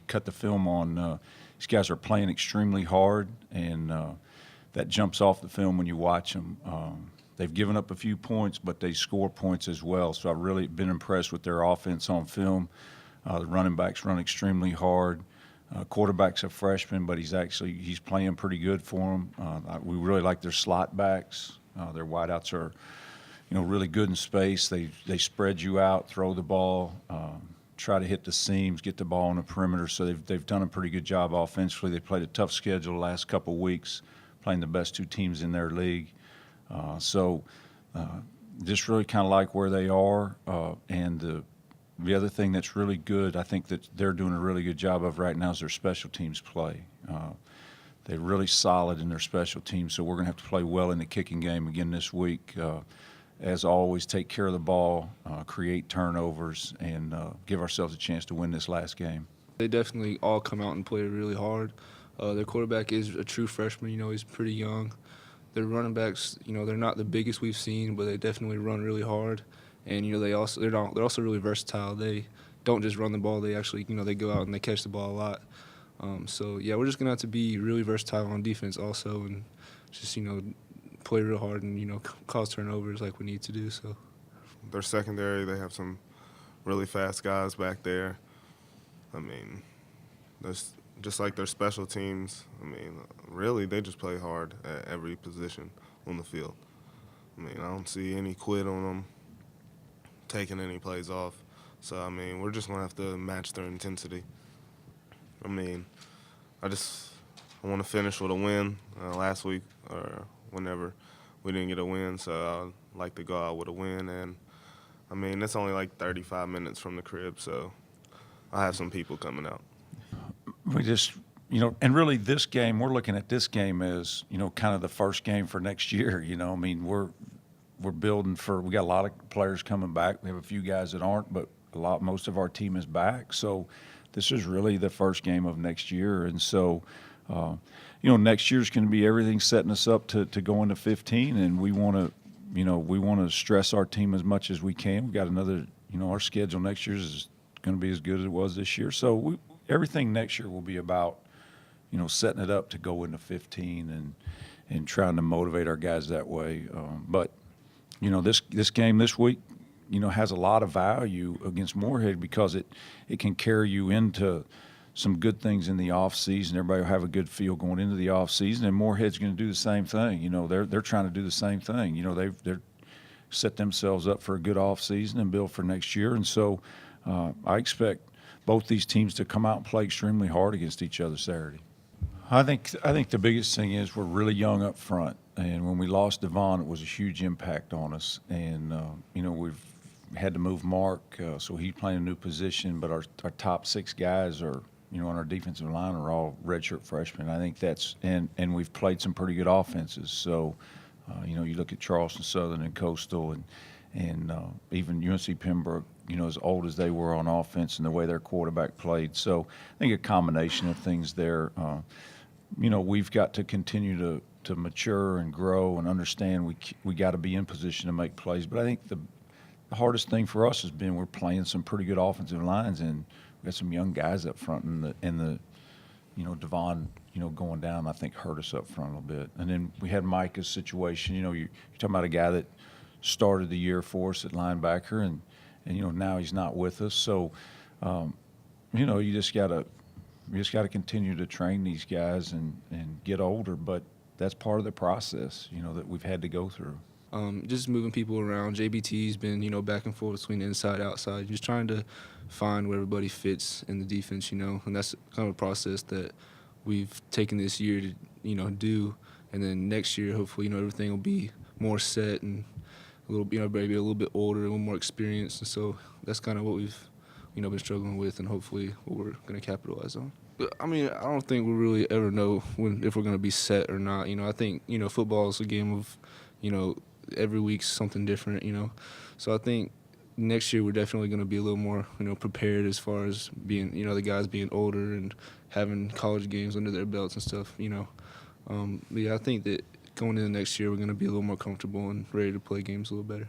cut the film on, these guys are playing extremely hard, and that jumps off the film when you watch them. They've given up a few points, but they score points as well. So I've really been impressed with their offense on film. The running backs run extremely hard. Quarterback's a freshman, but he's playing pretty good for them. We really like their slot backs. Their wideouts are, really good in space. They spread you out, throw the ball, try to hit the seams, get the ball on the perimeter. So they've done a pretty good job offensively. They played a tough schedule the last couple of weeks, playing the best two teams in their league. Just really kind of like where they are. And the other thing that's really good, I think that they're doing a really good job of right now, is their special teams play. They're really solid in their special teams, so we're going to have to play well in the kicking game again this week. As always, take care of the ball, create turnovers, and give ourselves a chance to win this last game. They definitely all come out and play really hard. Their quarterback is a true freshman. He's pretty young. Their running backs, they're not the biggest we've seen, but they definitely run really hard. And they're also really versatile. They don't just run the ball; they actually they go out and they catch the ball a lot. We're just gonna have to be really versatile on defense also, and just play real hard and cause turnovers like we need to do. So their secondary, they have some really fast guys back there. I mean, there's just like their special teams. I mean, really, they just play hard at every position on the field. I mean, I don't see any quit on them, taking any plays off. So, I mean, we're just going to have to match their intensity. I mean, I want to finish with a win. Last week or whenever we didn't get a win, so I'd like to go out with a win. And, I mean, it's only like 35 minutes from the crib, so I have some people coming out. We just, and really this game, we're looking at this game as, kind of the first game for next year. I mean, we're building we got a lot of players coming back. We have a few guys that aren't, but most of our team is back. So this is really the first game of next year. And so, next year's going to be everything setting us up to go into 15. And we want to stress our team as much as we can. We got another, our schedule next year is going to be as good as it was this year. So everything next year will be about, setting it up to go into 15 and trying to motivate our guys that way. But this game this week, has a lot of value against Morehead because it can carry you into some good things in the off season. Everybody will have a good feel going into the off season, and Morehead's going to do the same thing. They're trying to do the same thing. They're set themselves up for a good off season and build for next year. And so I expect both these teams to come out and play extremely hard against each other Saturday. I think the biggest thing is we're really young up front, and when we lost Devon, it was a huge impact on us. And we've had to move Mark, so he's playing a new position. But our top six guys are, on our defensive line are all redshirt freshmen. I think that's and we've played some pretty good offenses. So, you look at Charleston Southern and Coastal and even UNC Pembroke, as old as they were on offense and the way their quarterback played. So I think a combination of things there. We've got to continue to mature and grow and understand we got to be in position to make plays. But I think the hardest thing for us has been we're playing some pretty good offensive lines, and we got some young guys up front, and the Devon, going down, I think hurt us up front a little bit. And then we had Micah's situation. You're talking about a guy that started the year for us at linebacker, and now he's not with us. So, you just got to continue to train these guys and get older. But that's part of the process, that we've had to go through. Just moving people around. JBT's been, back and forth between inside, outside, just trying to find where everybody fits in the defense, and that's kind of a process that we've taken this year to, do. And then next year, hopefully, everything will be more set and a little, maybe a little bit older, a little more experienced. And so that's kind of what we've, been struggling with, and hopefully what we're going to capitalize on. I mean, I don't think we'll really ever know if we're going to be set or not. I think, football is a game of, every week's something different, So I think next year we're definitely going to be a little more, prepared as far as being, the guys being older and having college games under their belts and stuff, But yeah, I think that going into next year we're going to be a little more comfortable and ready to play games a little better.